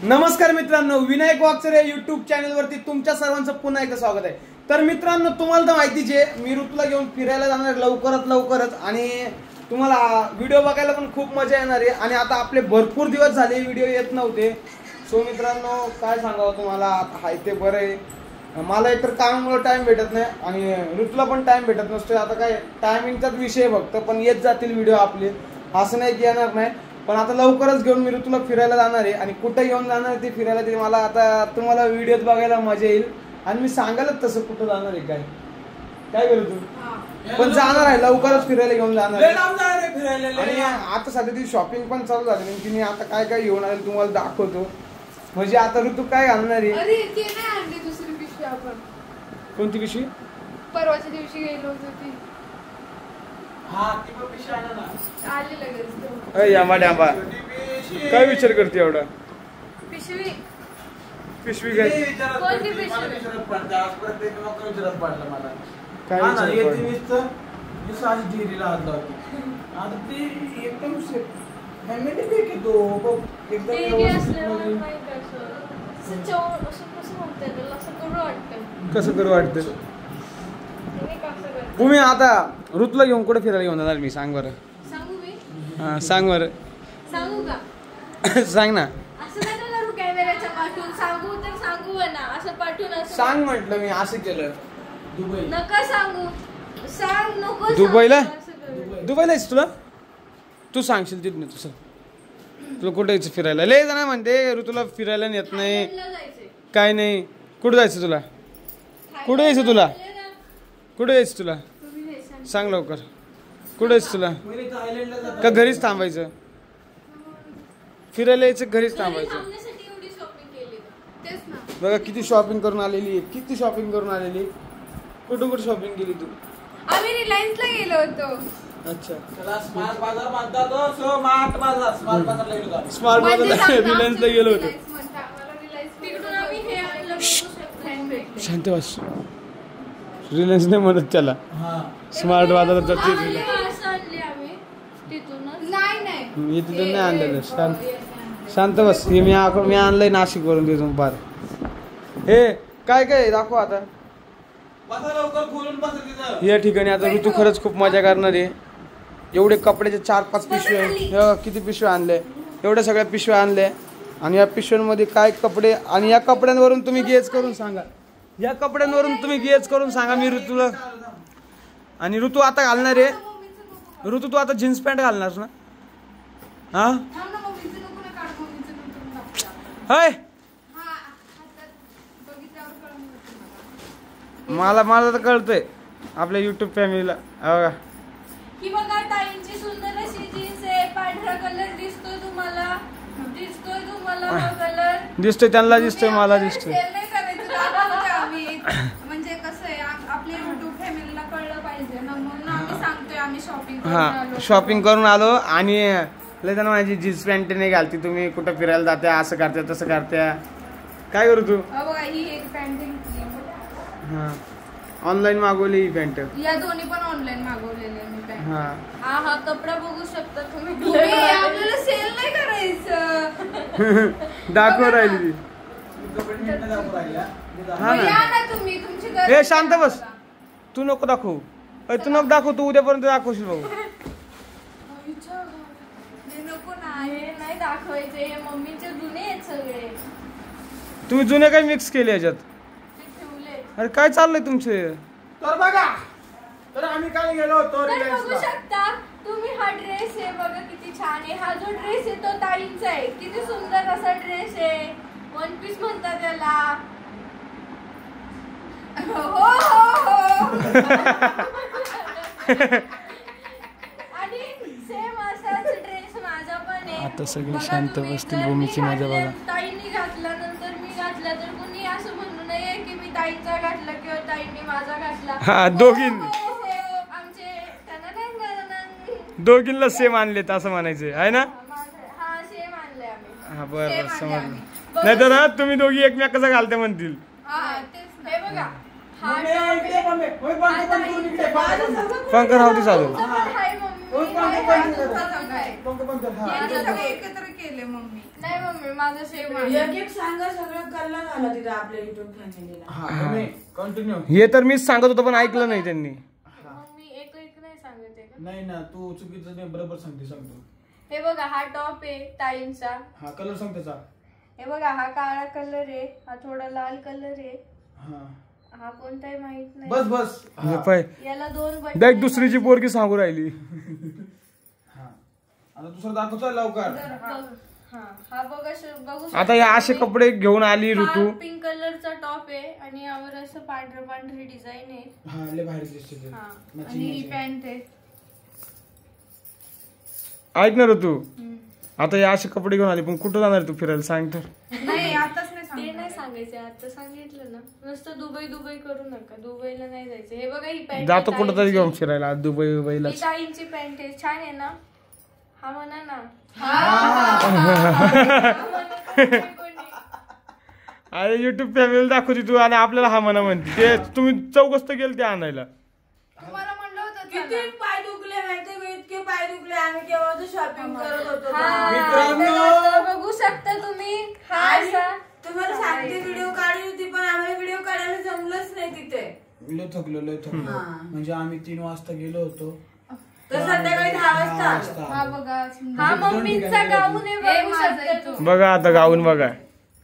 नमस्कार मित्रांनो, Vinayak Wakchare YouTube channel वरती तुमच्या सर्वांचं पुन्हा एकदा स्वागत आहे। तर मित्रांनो, तुम्हाला तर माहितीच आहे मी ऋतूला घेऊन फिरायला जाणार लवकरच आणि तुम्हाला व्हिडिओ बघायला पण खूप मजा येणार आहे। आणि आता आपले भरपूर दिवस झाले व्हिडिओ येत नव्हते। सो मित्रांनो, काय सांगावं तुम्हाला, आता हाय ते बरं आहे। मला एकतर कामामुळे टाइम भेटत नाही आणि ऋतूला पण टाइम भेटत नसतो। आता काय टायमिंगचाच विषय फक्त, पण येत जातील व्हिडिओ आपले, असं नाही की येणार नाही। पण आता लवकरच घेऊन मी ऋतूला फिरायला जाणार आहे आणि कुठे घेऊन जाणार आहे ते फिरायला, ते मला आता तुम्हाला व्हिडिओत बघायला मजा येईल आणि मी सांगालच तसं कुठं जाणार आहे काय काय करू तू, पण जाणार आहे लवकरच फिरायला घेऊन जाणार आहे। आणि आता सध्या ती शॉपिंग पण चालू झाली नेमकी, मी आता काय काय घेऊन आले तुम्हाला दाखवतो। म्हणजे आता ऋतू काय घालणार आहे? अरे ते नाही आणली दुसरी पिशवी आपण। कोणती पिशवी? परवाच्या दिवशी गेलो होतो ती। हा ती पण पिशवी आणा ना, आली लगेच। अय आंबा डांबा काय विचार करते एवढा? पिशवी पिशवी काय? कोणती पिशवी? मला विचारत पडतं आजपर्यंत एक लोक विचारत पडलं मला काय हा ना, विचार येते पडलं? नुसतं नुसतं अशी डिग्रीला हात लावते। आता ती एकदम फॅमिली पॅक येतो बघ, एकदम टीव्ही व्यवस्थित असल्यावर म्हणजे. नाही कसं चव असं कसं म्हणते त्याला, असं करू वाटतं। कसं करू वाटतं? तुम्ही कसं करता? तुम्ही आता ऋतूला घेऊन कुठे फिरायला घेऊन जाणार मी, सांग बरं? सांगू मी? हा सांग बरं. सांगू का? सांग ना। असं नाही करू कॅमेऱ्याच्या पाठवून, सांगू तर सांगू ना, असं पाठवून असं सांग म्हटलं मी, असं केलं। दुबई नका सांगू, सांग नको सांगू, दुबईला? असं करू. दुबईला आहेस तुला? तू सांगशील तिथनं तुझं, तुला कुठे यायचं फिरायला? लय जण म्हणते ऋतूला फिरायला नेत नाही, थायलंडला जायचंय। काय नाही। कुठं जायचं तुला? कुठे यायचं तुला? कुठे यायचं तुला? तुम्ही नाही सांग. सांग लवकर, कुठे यायचं तुला? पहिले थायलंडला जातो का घरीच थांबायचं? फिरायला यायचं घरीच घरी थांबायचं? थांबण्यासाठी एवढी शॉपिंग केली का? तेच ना। बघा किती शॉपिंग करून आलेली आहे, किती शॉपिंग करून आलेली। कुठं कुठं शॉपिंग केली तू? आम्ही रिलायन्सला गेलो होतो। अच्छा, त्याला स्मार्ट बाजार म्हणतात तो, स्मार्ट बाजार, स्मार्ट बाजारला गेलो होतो. स्मार्ट म्हणजे बाजारला सांगा, रिलायन्सला गेलो होतो। रिलायन्स म्हणता, आम्हाला रिलायन्स तिकडून आम्ही हे आणलं फॅन भेटले। शांत बस, रिलायन्स नाही म्हणत त्याला, हा स्मार्ट बाजारात जाते आम्ही असं आणले आम्ही तिथूनच। नाही मी तिथून नाही आणलेलं। शांत बस, हे मी आणलंय नाशिकवरून तिथून पार। हे काय काय दाखव आता। बसा लवकर, खोलून बसा तिथं। या ठिकाणी आता ऋतू खरंच खूप मजा करणार आहे। एवढे कपड्याचे 4-5 पिशवे, हे किती पिशवे आणले, एवढ्या सगळ्या पिशव्या आणल्या। आणि या पिशव्यांमध्ये काय कपडे, आणि या कपड्यांवरून तुम्ही गेज करून सांगा, या कपड्यांवरून तुम्ही गेज करून सांगा मी ऋतूला। आणि ऋतू आता घालणार आहे, ऋतू तू आता जीन्स पॅन्ट घालणार ना? हा हाय, मला तर कळतंय आपल्या युट्यूब फॅमिलीला। बघा ही बघा, ताईंची सुंदर अशी जीन्स आहे, पांढरा कलर दिसतोय तुम्हाला, हा कलर दिसतोय, त्यांना दिसतोय, मला दिसतोय। म्हणजे कसं आहे, आपल्या युट्यूब फॅमिलीला कळलं पाहिजे ना, म्हणून आम्ही सांगतोय आम्ही शॉपिंग हा शॉपिंग करून आलो। आणि लय जण माझी जीन्स पॅन्ट नाही घालती तुम्ही, कुठं फिरायला जाते, असं करते तसं करते, काय करू तू? बघा ही एक पॅन्ट घेतली, हा ऑनलाईन मागवली ही पॅन्ट। या दोन्ही पण ऑनलाईन मागवलेले मी पॅन्ट। हा हा कपडा बघू शकता तुम्ही। आपल्याला सेल नाही करायचं, दाखव राहिली ती। हा या ना, ना तुम्ही, तुमची हे शांत बस, तू नको दाखवू, तू नको दाखव, तू उद्यापर्यंत दाखवशील भाऊ। नको ना, हे नाही दाखवायचे, हे मम्मीचे जुने आहेत सगळे, तुम्ही जुने काही मिक्स केले याच्यात? ते ठेवले। अरे काय चाललंय तुमचे? तर बघा, तर आम्ही काय गेलो होतो तर बघू रिलायन्सला। शकता तुम्ही, हा ड्रेस आहे बघा किती छान आहे। हा जो ड्रेस आहे तो ताईंचा आहे, किती सुंदर असा ड्रेस आहे, वन पीस म्हणतात त्याला। हो आणि सेम असाच ड्रेस माझा पण आहे। आता सगळे बघा शांत तुम्ही, बसतील, जर भूमीची मी मजा घातल्या, बघा। ताईंनी घातल्यानंतर मी घातला तर कुणी असं म्हणू नये की मी ताईंचा घातला किंवा ताईंनी माझा घातला। हा, दोघींनी आमचे दोघींना सेम आणलेत असं म्हणायचं आहे ना? हा सेम आणले आम्ही। हा बरं Same बरं, आणले समजलं। आम्ही। नाही तर ना तुम्ही दोघी एकमेकाचा घालते म्हणतील। हा तेच ना। हे बघा, हा मम्मी, इकडे मम्मी, होय, पंख बंद करून इकडे, पंख बंद करून. पंख राहू दे चालू। तुमचं पण हाय मम्मी, होय, पंख हाय, बंद तुमचा करून. सगळा आहे। पंख बंद कर, हा. यांनी सगळे एकत्र केले मम्मी। नाही मम्मी माझं सेम एक एक सांगा सगळं कल्ला झाला तिथं आपल्या युट्यूब फॅमिलीला. हा कंटिन्यू. हे तर मीच सांगत होतो पण ऐकलं नाही त्यांनी. मम्मी एक एक नाही सांगते का? नाही ना तू चुकीचं नाही बरोबर सांगतो. हे बघा हा टॉप आहे ताईंचा. हा कलर सांग त्याचा. हे बघा हा काळा कलर आहे, हा थोडा लाल कलर आहे, हा हा कोणताही माहित नाही. बस हा. पाय याला 2 बटन. देख दुसरीची पोरगी सांगू राहिली. हा आता दुसरं दाखवतोय लवकर. हा बघू शकता. आता या असे कपडे घेऊन आली ऋतू. पिंक कलरचा टॉप आहे आणि यावर असं पांढरी डिझाईन आहे. हा लय भारी दिसते ते. हा Matching आणि ही matching. पॅन्ट आहे. ऐक ना ऋतू, आता या असे कपडे घेऊन आली पण कुठं जाणार तू फिरायला सांग तर. नाही आताच नाही नाही सांगायचं, आता सांगितलं ना. नुसतं दुबई करू नका, दुबईला नाही जायचं. हे बघा ही पॅन्ट जातो कुठं तरी घेऊन फिरायला दुबईला. ही ताईंची पॅन्ट आहे, छान आहे ना. हा म्हणा ना. अरे युट्यूब फॅमिली दाखवते तू आणि आपल्याला हा म्हणा म्हणते. ते तुम्ही चौकस्त गेल ते आणायला. तुम्हाला म्हणलं होतं किती पाय दुखले माहितीये का? इतके पाय दुखले. आम्ही केव्हा शॉपिंग करत होतो. बघू शकता तुम्ही. हा आणि असा तुम्हाला सांगते व्हिडिओ काढली होती पण आम्हाला व्हिडिओ काढायला जमलंच नाही तिथे. लय थकलो. म्हणजे आम्ही 3 वाजता गेलो होतो तर संध्याकाळी 10 वाजता आलो. हा बघा, हा मम्मीचा गाऊन आहे, बघू शकता तुम्ही. बघा आता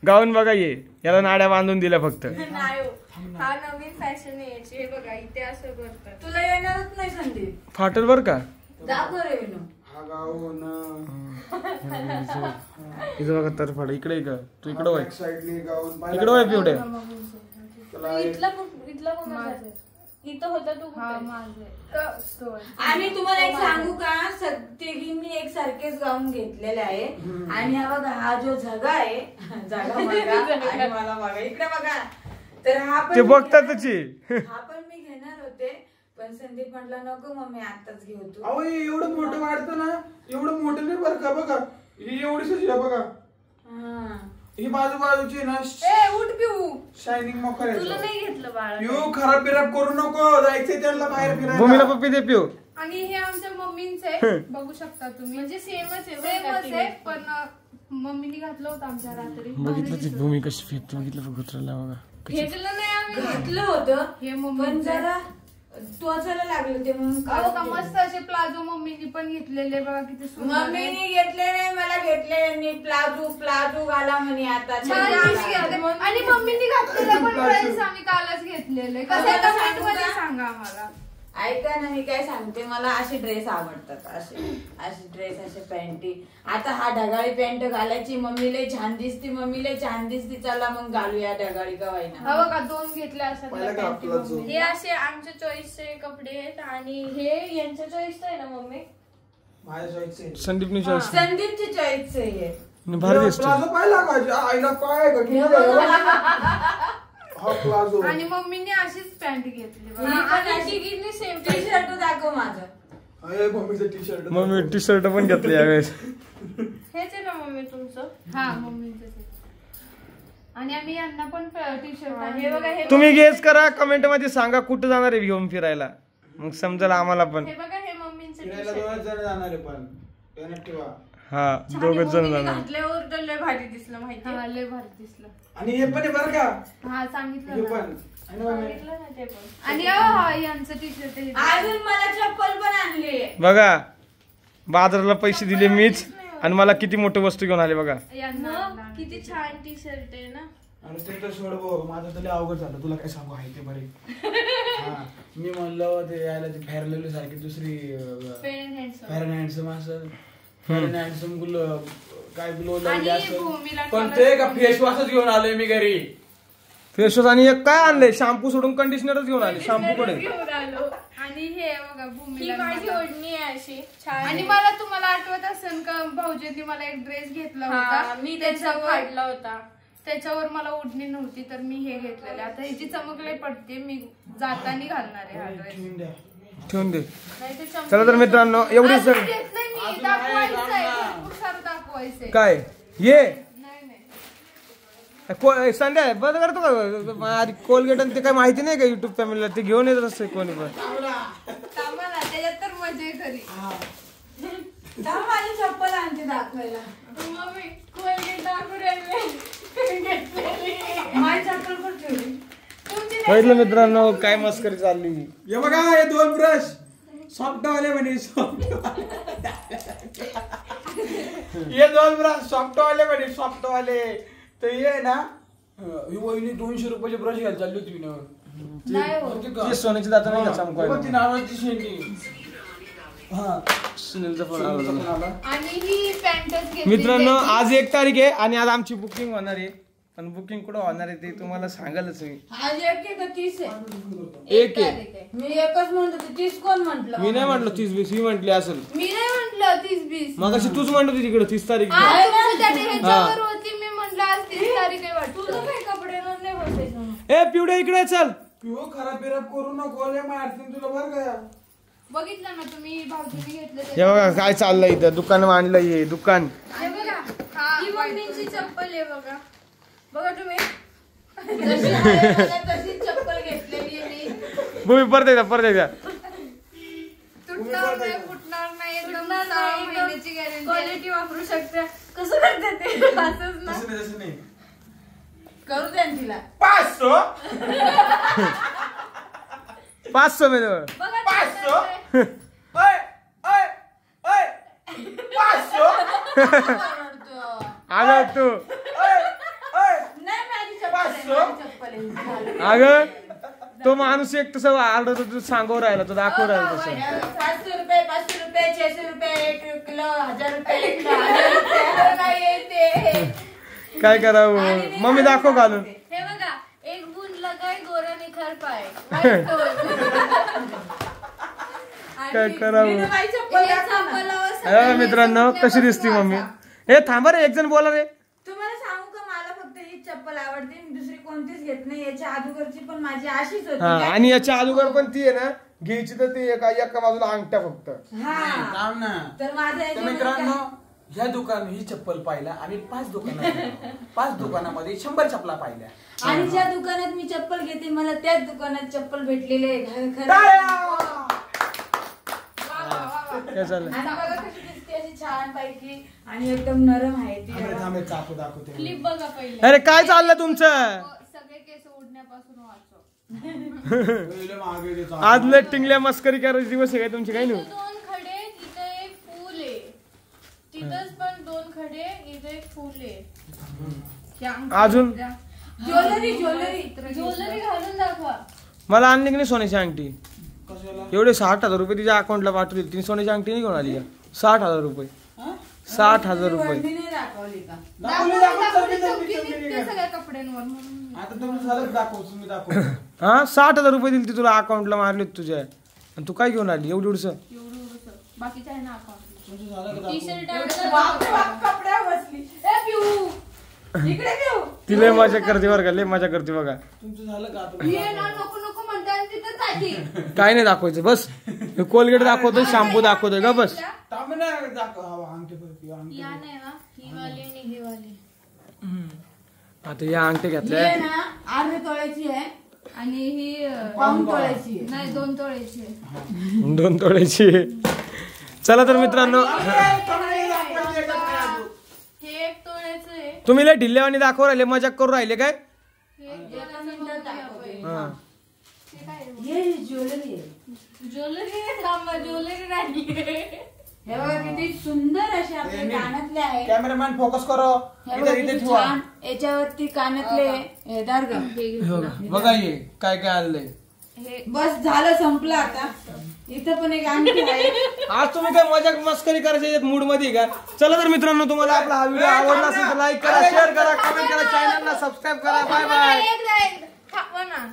गाऊन बघा ये याला नाड्या बांधून दिल्या फक्त. नाही हो. हा नवीन फॅशन आहे याची. हे बघा इथे असं करतात. तुला येणारच नाही संदीप. फाटल बर का. दाखव रे विनू. हा गाऊन इथं बघा तर फाट इकडे का तू इकडं वाय साईडने गाऊन इकडं वाय पिवडे. इथला कोणाचा आहे? इथं होता तू आणि तुम्हाला एक सांगू का, तिघींनी एक सारखेच गाऊन घेतलेले आहे. आणि हा बघा हा जो झगा आहे, झगा बघा आणि मला बघा इकडे बघा. तर हा पण ते बघतात त्याची. हा पण मी घेणार होते पण संदीप म्हटलं नको मम्मी आताच घेऊ तू. अहो हे एवढं मोठं वाढतं ना, एवढं मोठं नाही बरं का. बघा ही एवढीच आहे बघा. ही बाजूची ना उठ पिऊ. शायनिंग मोकर तुला आहे. नाही घेतलं बाळा. पिऊ खराब बिराब करू नको, जायचंय त्यांना बाहेर भूमीला फिरायला. पप्पी दे पिऊ. आणि हे आमच्या मम्मींचे बघू शकता तुम्ही. म्हणजे सेमच आहे सेमच आहे पण मम्मीने घातलं होतं आमच्या रात्री. बघितलं ती भूमी कशी फेकते बघितलं घुतरला बघा. घेतलं नाही आम्ही. घातलं होतं हे पण मम्मी जरा टोचायला लागलं ते म्हणून का काढून मस्त असे प्लाझो मम्मीने पण घेतलेले बघा किती सुंदर आहे. मम्मीने घेतले नाही मला घेतले. प्लाझो घाला म्हणे आता. छान दिसते आणि मम्मीने घातलेले पण ड्रेस आम्ही कालच घेतलेले. कसं कमेंट मध्ये सांगा आम्हाला. ऐका ना मी काय सांगते, मला असे ड्रेस आवडतात. असे ड्रेस असे पॅन्टी. आता हा ढगाळी पॅन्ट घालायची मम्मीला छान दिसती. चला मग घालूया ढगाळी का वाईना. हा बघा 2 घेतले पहिला का आपला जो हे असे आमच्या चॉईसचे कपडे आहेत आणि हे यांच्या चॉईसचं आहे ना मम्मी. माझ्या चॉईसचे संदीपनी चॉईस संदीपची चॉईस आहे. भारी दिसतो. प्लाझो पाहिला का आईला पाय का घेऊन हा प्लाझो. आणि मम्मीने अशीच पॅन्ट घेतली बघा. आणि तिघींनी सेम टी शर्ट दाखव माझं. अरे मम्मीचं T shirt. Mummy T shirt पण घेतली यावेळेस. हेच आहे ना मम्मी तुमचं. हा मम्मींचे. आणि आम्ही यांना पण टी शर्ट. हे बघा हे तुम्ही गेस करा कमेंट मध्ये सांगा कुठं जाणार आहे घेऊन फिरायला मग समजेल आम्हाला पण. हे बघा हे मम्मींचं फिरायला 2 जण जाणार आहे पण ध्यानात ठेवा. हा दोघच जण जाणार. घातल्यावर तर लय भारी दिसलं माहिती. हा लय भारी दिसलं. आणि हे पण आहे बरं का. हा सांगितलं हे ना. पण आणि मम्मी सांगितलं ना ते पण. आणि हा यांचं टी शर्ट अजून मला चप्पल पण आणली. बघा बाजाराला पैसे दिले मीच आणि मला किती मोठे वस्तू घेऊन आले बघा. मग किती छान टी शर्ट आहे ना. आणि ते तर सोड भाऊ, माझं तर लय अवघड झालं. तुला काय सांगू आहे ते बरे. हा मी म्हणलं ते यायला ते फॅरलेली सारखी दुसरी फॅर अँड हँडसम असं फॅर अँड हँडसम काय ग्लो लावली असं. पण ते का फेस वॉशच घेऊन आलोय मी घरी. फेस वॉश आणि एक काय आणलंय शॅम्पू सोडून कंडिशनरच घेऊन आले. शॅम्पू कडे घेऊन आलो. आणि हे बघा ही भूमीला माझी ओढणी आहे अशी छान. आणि मला तुम्हाला आठवत असेल का भाऊजींनी मला एक ड्रेस घेतला होता. मी त्याचा फाडला होता. त्याच्यावर मला ओढणी नव्हती तर मी हे घेतलेले. आता ह्याची चमक लय पडते. मी जाताना घालणार आहे हा ड्रेस. ठेवून दे. नाही ते चमक. चला तर मित्रांनो एवढीच अजून घेतलंय मी. दाखवायचं आहे भरपूर सारं दाखवायचंय. काय ये नाही संध्या बंद करतो का कोलगेट आणि ते काय माहिती नाही का युट्यूब फॅमिलीला ते घेऊन येत असते कोणी पण. थांबा ना त्याच्यात तर मजा आहे खरी. माझी चप्पल आणते दाखवायला. मम्मी कोलगेट दाखवू राहिले. माझी चप्पल पण ठेवली. बघितलं मित्रांनो काय मस्करी चालली. हे बघा हे 2 ब्रश सॉफ्ट वाले म्हणे हे 2 ब्रश सॉफ्ट वाले म्हणे सॉफ्ट वाले. तर हे ना ही वहिनी 200 रुपयाचे ब्रश घ्यायला चालली होती नाही हो. ती सोन्याची दात नाही का चमकायला. ती नावाची शेंडी. हा सुनीलचा फोन आला होता. आणि ही पॅन्टच घेतली. मित्रांनो आज 1 तारीख आहे आणि आज आमची बुकिंग होणार आहे. पण बुकिंग कुठं होणार आहे ते तुम्हाला सांगालच मी. आज 1 आहे का 30 आहे? 1 आहे. मी एकच म्हणत होते 30 कोण म्हंटल? मी नाही म्हटलं 30-20 ही म्हटली असेल. मी नाही म्हंटल 30-20. मग अशी तूच म्हणत होती तिकडे 30 तारीख. आज तुमचं त्याने ह्याच्यावर होती मी म्हंटल आज 30 तारीख आहे वाटतं. तुझं काही कपड्यांवर नाही बसायचं. ए पिवड्या इकडे चल. पिओ खराब बिराब करू नको. लय मारतील तुला बरं का. बघितलं ना तुम्ही भाऊजीने घेतलं हे बघा काय चाललंय इथं. दुकान आणलंय दुकान. हे बघा ही मम्मीची चप्पल आहे बघा. बघा तुम्ही जशी आहे मला तशीच चप्पल घेतलेली आहे मी. भूमी परत एकदा तुटणार नाही फुटणार नाही एकदम 6 महिन्याची गॅरंटी. क्वालिटी वापरू शकते. कसं करते ते असंच ना. तसं नाही करू द्या ना तिला. 500 मध्ये बघा 500. ओय ओय ओय 500. अगं तू नाही माझी चप्पल आहे, माझी चप्पल आहे. अगं तो माणूस एक तसं आरडत होता, तू सांगू राहिला तो दाखवू राहिला तसं. 500 रुपये 600 रुपये 1 किलो 1000 रुपये 1 किलो 1000 रुपये नाही येते. काय करावं मम्मी दाखव घालून. हे बघा एक बूंद लगाय गोरा निखर पाय. काय करावं. माझी चप्पल दाखव ना. अरे मित्रांनो कशी दिसती मम्मी. हे थांबा रे एक जण बोला रे. तुम्हाला सांगू का मला फक्त हीच चप्पल आवडते. मी दुसरी कोणतीच घेत नाही. याच्या अगोदरची पण माझी अशीच होती. हा आणि याच्या अगोदर पण ती आहे ना घ्यायची तर ती एका बाजूला अंगठ्या फक्त. हा थांब ना. तर माझं तर याच्यामध्ये मित्रांनो काय- ह्या दुकान ही चप्पल पाहिला आणि 5 दुकानात 5 दुकानामध्ये 100 चपला पाहिल्या. आणि ज्या दुकानात मी चप्पल घेते मला त्याच दुकानात चप्पल भेटलेले आहे. खरं काय चाललंय. आणि बघा कशी दिसते अशी छान पैकी आणि एकदम नरम आहे ती. थांबे चाकू दाखवते. क्लिप बघा पहिले. अरे काय चाललं तुमचं. सगळे केस उडण्यापासून वाचव. पहिले मागे ते चाकू. आज लय टिंगल्या मस्करी करायची दिवस आहे काय तुमची काही इथं नाही. 2 खडे तिथं एक फूल आहे. तिथंच पण 2 खडे इथे एक फूल आहे. अजून ज्वेलरी ज्वेलरी ज्वेलरी घालून दाखवा. मला आणली की नाही सोन्याची अंगठी. कशाला? एवढे 60,000 रुपये तिच्या अकाउंटला पाठवली. तिने सोन्याची अंगठी नाही घेऊन आली का. 60,000 रुपये. 60,000 रुपये. वडणी नाही दाखवली का? दाखवली निघते सगळ्या कपड्यांवर म्हणून. आता तुम्ही झालं दाखव तुम्ही दाखव. हा 60,000 रुपये दिली ती तुला अकाउंटला मारले तुझ्या. आणि तू काय घेऊन आली एवढं. एवढं बाकीचं आहे ना अकाउंट. तुमचं झालं का टी दाखव? शर्ट बाप रे बाप कपड्यावर बसली. ए पिऊ इकडे पिऊ. ती लय मजा करते बरं का. लय मजा करते बघा. तुमचं झालं का आता? ये ना नको नको म्हणता आणि तिथं जाती. काय नाही दाखवायचं बस. कोलगेट दाखवतोय शॅम्पू दाखवतोय का बस. थांब ना दाखव. हा अंगठी बघ, ही अंगठी या बघ. नाही ना ही वाली आणि ही वाली. आता या अंगठी ही घेतल्या. आहे ना 1/2 तोळ्याची आहे. आणि ही पाऊण तोळ्याची आहे. नाही 2 तोळ्याची आहे. 2 तोळ्याची. चला तर मित्रांनो हे 1 तोळ्याचं आहे. तुम्ही लय ढिल्लेवानी दाखवू राहिले मजाक करू राहिले काय. हे एका मिनिटात दाखवते. हा. हे काय आहे? हे ज्वेलरी आहे. ज्वेलरी आहे. थांबा ज्वेलरी नाही. हे बघा किती सुंदर असे आपले कानातले आहे. कॅमेरामॅन फोकस करो. हे इथे बघा इथे किती ठेवा. छान. याच्यावरती कानातले हे दार ग. बघा ये काय काय आणलंय. बस झालं संपलं आता. इथं पण एक अंगठी आहे. आज तुम्ही काय मजाक मस्करी करायच्या मूड मध्ये का. चला तर मित्रांनो तुम्हाला आपला हा व्हिडिओ आवडला असेल तर लाईक करा शेअर करा कमेंट करा चॅनलला सबस्क्राईब करा. Bye bye. एकदा थांबा ना.